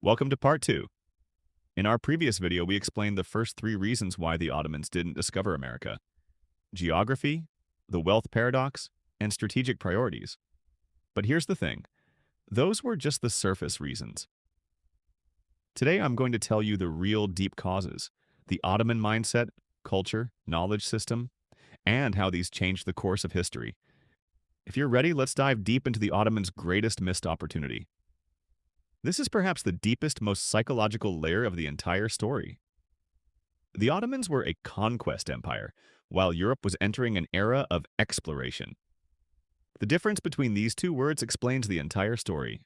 Welcome to part 2. In our previous video, we explained the first 3 reasons why the Ottomans didn't discover America: geography, the wealth paradox, and strategic priorities. But here's the thing, those were just the surface reasons. Today I'm going to tell you the real deep causes, the Ottoman mindset, culture, knowledge system, and how these changed the course of history. If you're ready, let's dive deep into the Ottomans' greatest missed opportunity. This is perhaps the deepest, most psychological layer of the entire story. The Ottomans were a conquest empire, while Europe was entering an era of exploration. The difference between these two words explains the entire story.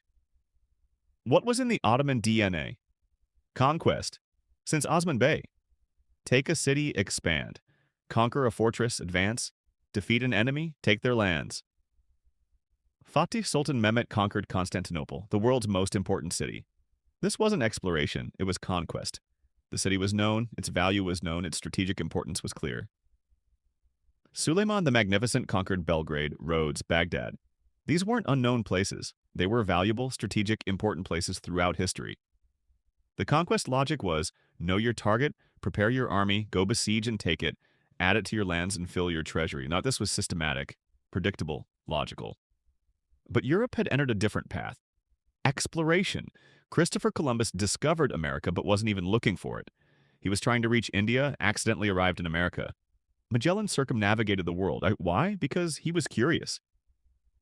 What was in the Ottoman DNA? Conquest. Since Osman Bey. Take a city, expand. Conquer a fortress, advance. Defeat an enemy, take their lands. Fatih Sultan Mehmet conquered Constantinople, the world's most important city. This wasn't exploration, it was conquest. The city was known, its value was known, its strategic importance was clear. Suleiman the Magnificent conquered Belgrade, Rhodes, Baghdad. These weren't unknown places. They were valuable, strategic, important places throughout history. The conquest logic was, know your target, prepare your army, go besiege and take it, add it to your lands and fill your treasury. Now this was systematic, predictable, logical. But Europe had entered a different path. Exploration. Christopher Columbus discovered America but wasn't even looking for it. He was trying to reach India, accidentally arrived in America. Magellan circumnavigated the world. Why? Because he was curious.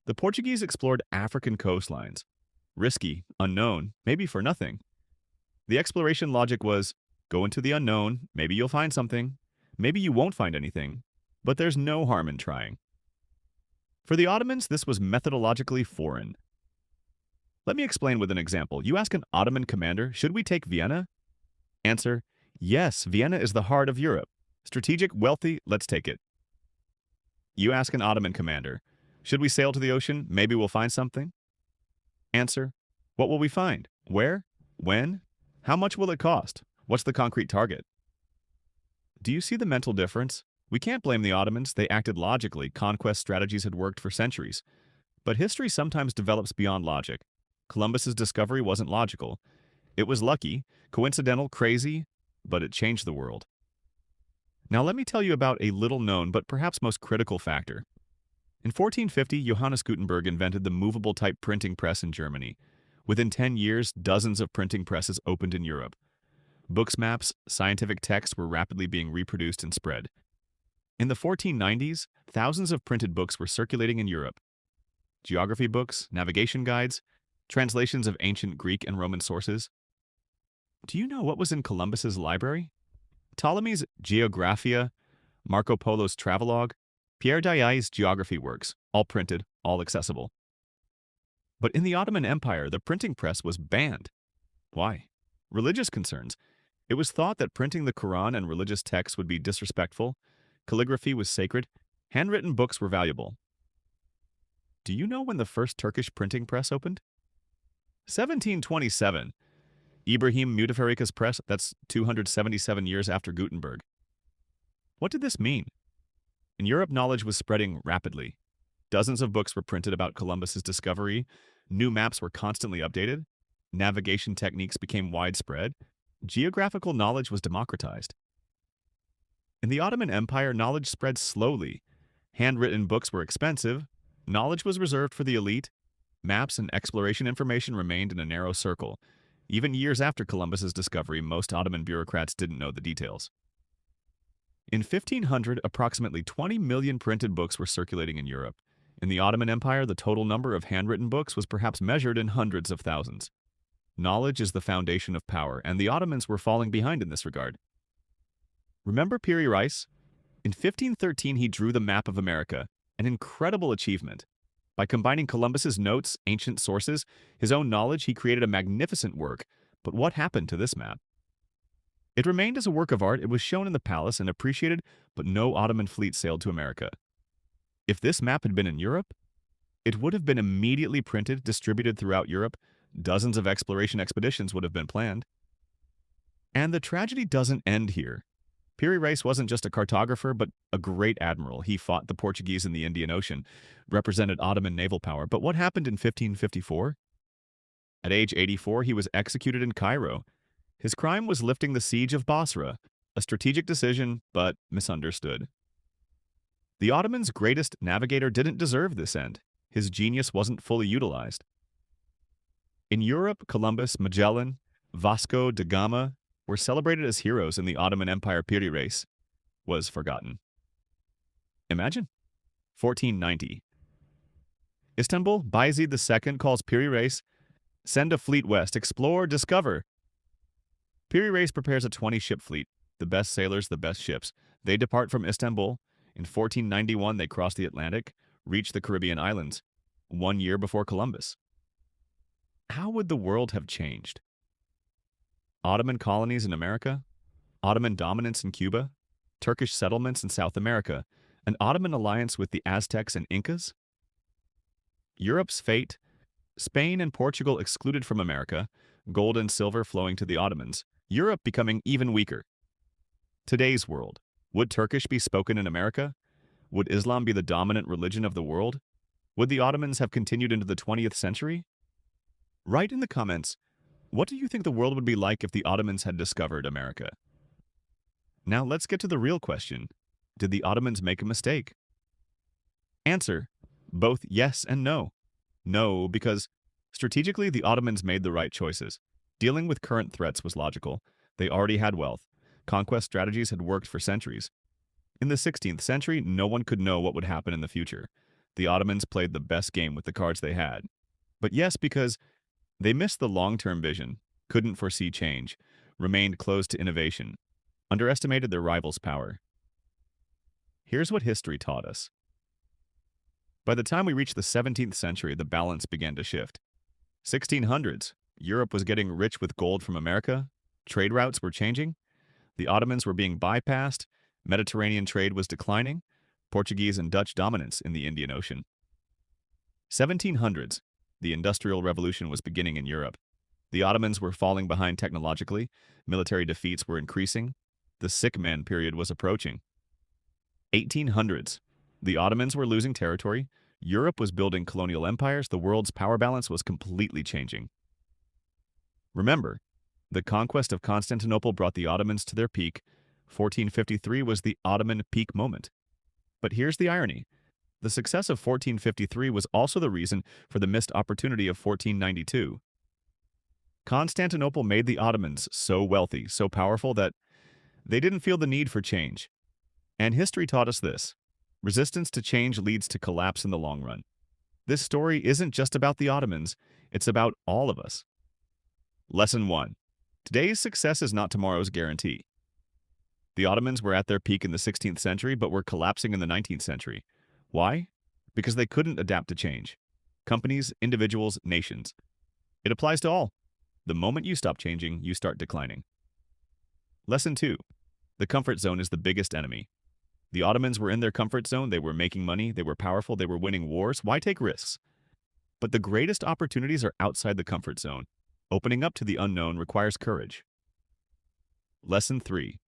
The Portuguese explored African coastlines. Risky, unknown, maybe for nothing. The exploration logic was, go into the unknown, maybe you'll find something, maybe you won't find anything, but there's no harm in trying. For the Ottomans, this was methodologically foreign. Let me explain with an example. You ask an Ottoman commander, should we take Vienna? Answer, yes, Vienna is the heart of Europe. Strategic, wealthy, let's take it. You ask an Ottoman commander, should we sail to the ocean? Maybe we'll find something. Answer, what will we find? Where? When? How much will it cost? What's the concrete target? Do you see the mental difference? We can't blame the Ottomans, they acted logically, conquest strategies had worked for centuries. But history sometimes develops beyond logic. Columbus's discovery wasn't logical. It was lucky, coincidental, crazy, but it changed the world. Now let me tell you about a little-known but perhaps most critical factor. In 1450, Johannes Gutenberg invented the movable type printing press in Germany. Within 10 years, dozens of printing presses opened in Europe. Books, maps, scientific texts were rapidly being reproduced and spread. In the 1490s, thousands of printed books were circulating in Europe. Geography books, navigation guides, translations of ancient Greek and Roman sources. Do you know what was in Columbus's library? Ptolemy's Geographia, Marco Polo's Travelogue, Pierre Dailly's geography works, all printed, all accessible. But in the Ottoman Empire, the printing press was banned. Why? Religious concerns. It was thought that printing the Quran and religious texts would be disrespectful. Calligraphy was sacred. Handwritten books were valuable. Do you know when the first Turkish printing press opened? 1727. Ibrahim Mutafarrika's press, that's 277 years after Gutenberg. What did this mean? In Europe, knowledge was spreading rapidly. Dozens of books were printed about Columbus's discovery. New maps were constantly updated. Navigation techniques became widespread. Geographical knowledge was democratized. In the Ottoman Empire, knowledge spread slowly. Handwritten books were expensive. Knowledge was reserved for the elite. Maps and exploration information remained in a narrow circle. Even years after Columbus's discovery, most Ottoman bureaucrats didn't know the details. In 1500, approximately 20 million printed books were circulating in Europe. In the Ottoman Empire, the total number of handwritten books was perhaps measured in hundreds of thousands. Knowledge is the foundation of power, and the Ottomans were falling behind in this regard. Remember Piri Reis? In 1513, he drew the map of America, an incredible achievement. By combining Columbus's notes, ancient sources, his own knowledge, he created a magnificent work. But what happened to this map? It remained as a work of art, it was shown in the palace and appreciated, but no Ottoman fleet sailed to America. If this map had been in Europe, it would have been immediately printed, distributed throughout Europe. Dozens of exploration expeditions would have been planned. And the tragedy doesn't end here. Piri Reis wasn't just a cartographer, but a great admiral. He fought the Portuguese in the Indian Ocean, represented Ottoman naval power. But what happened in 1554? At age 84, he was executed in Cairo. His crime was lifting the siege of Basra, a strategic decision, but misunderstood. The Ottomans' greatest navigator didn't deserve this end. His genius wasn't fully utilized. In Europe, Columbus, Magellan, Vasco da Gama were celebrated as heroes in the Ottoman Empire. Piri Reis was forgotten. Imagine. 1490. Istanbul, Bayezid II calls Piri Reis, send a fleet west, explore, discover. Piri Reis prepares a 20-ship fleet, the best sailors, the best ships. They depart from Istanbul. In 1491, they cross the Atlantic, reach the Caribbean islands, 1 year before Columbus. How would the world have changed? Ottoman colonies in America, Ottoman dominance in Cuba, Turkish settlements in South America, an Ottoman alliance with the Aztecs and Incas? Europe's fate, Spain and Portugal excluded from America, gold and silver flowing to the Ottomans, Europe becoming even weaker. Today's world, would Turkish be spoken in America? Would Islam be the dominant religion of the world? Would the Ottomans have continued into the 20th century? Write in the comments, what do you think the world would be like if the Ottomans had discovered America? Now let's get to the real question. Did the Ottomans make a mistake? Answer, both yes and no. No, because strategically the Ottomans made the right choices. Dealing with current threats was logical. They already had wealth. Conquest strategies had worked for centuries. In the 16th century, no one could know what would happen in the future. The Ottomans played the best game with the cards they had. But yes, because they missed the long-term vision, couldn't foresee change, remained closed to innovation, underestimated their rivals' power. Here's what history taught us. By the time we reached the 17th century, the balance began to shift. 1600s, Europe was getting rich with gold from America, trade routes were changing, the Ottomans were being bypassed, Mediterranean trade was declining, Portuguese and Dutch dominance in the Indian Ocean. 1700s, the Industrial Revolution was beginning in Europe. The Ottomans were falling behind technologically, military defeats were increasing, the sick man period was approaching. 1800s, the Ottomans were losing territory, Europe was building colonial empires, the world's power balance was completely changing. Remember, the conquest of Constantinople brought the Ottomans to their peak. 1453 was the Ottoman peak moment. But here's the irony. The success of 1453 was also the reason for the missed opportunity of 1492. Constantinople made the Ottomans so wealthy, so powerful that they didn't feel the need for change. And history taught us this. Resistance to change leads to collapse in the long run. This story isn't just about the Ottomans, it's about all of us. Lesson 1. Today's success is not tomorrow's guarantee. The Ottomans were at their peak in the 16th century, but were collapsing in the 19th century. Why? Because they couldn't adapt to change. Companies, individuals, nations. It applies to all. The moment you stop changing, you start declining. Lesson 2. The comfort zone is the biggest enemy. The Ottomans were in their comfort zone, they were making money, they were powerful, they were winning wars. Why take risks? But the greatest opportunities are outside the comfort zone. Opening up to the unknown requires courage. Lesson 3.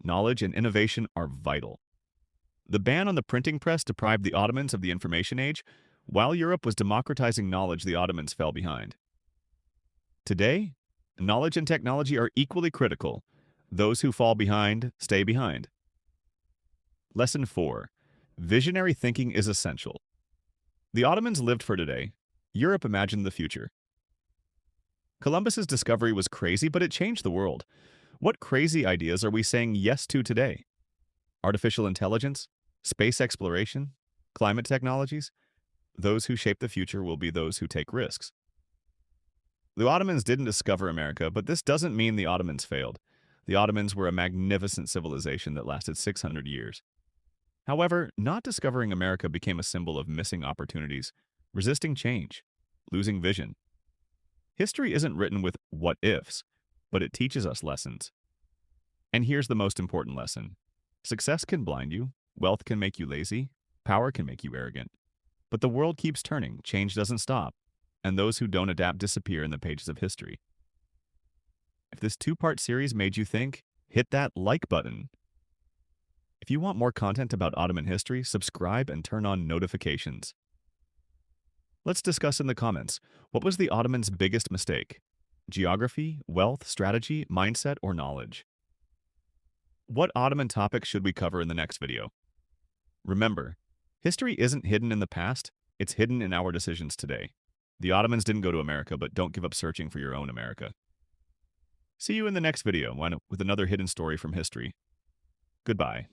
Knowledge and innovation are vital. The ban on the printing press deprived the Ottomans of the information age. While Europe was democratizing knowledge, the Ottomans fell behind. Today, knowledge and technology are equally critical. Those who fall behind, stay behind. Lesson 4. Visionary thinking is essential. The Ottomans lived for today. Europe imagined the future. Columbus's discovery was crazy, but it changed the world. What crazy ideas are we saying yes to today? Artificial intelligence? Space exploration? Climate technologies? Those who shape the future will be those who take risks. The Ottomans didn't discover America, but this doesn't mean the Ottomans failed. The Ottomans were a magnificent civilization that lasted 600 years. However, not discovering America became a symbol of missing opportunities, resisting change, losing vision. History isn't written with what-ifs, but it teaches us lessons. And here's the most important lesson. Success can blind you, wealth can make you lazy, power can make you arrogant. But the world keeps turning, change doesn't stop, and those who don't adapt disappear in the pages of history. If this two-part series made you think, hit that like button. If you want more content about Ottoman history, subscribe and turn on notifications. Let's discuss in the comments. What was the Ottomans' biggest mistake? Geography, wealth, strategy, mindset, or knowledge? What Ottoman topic should we cover in the next video? Remember, history isn't hidden in the past, it's hidden in our decisions today. The Ottomans didn't go to America, but don't give up searching for your own America. See you in the next video with another hidden story from history. Goodbye.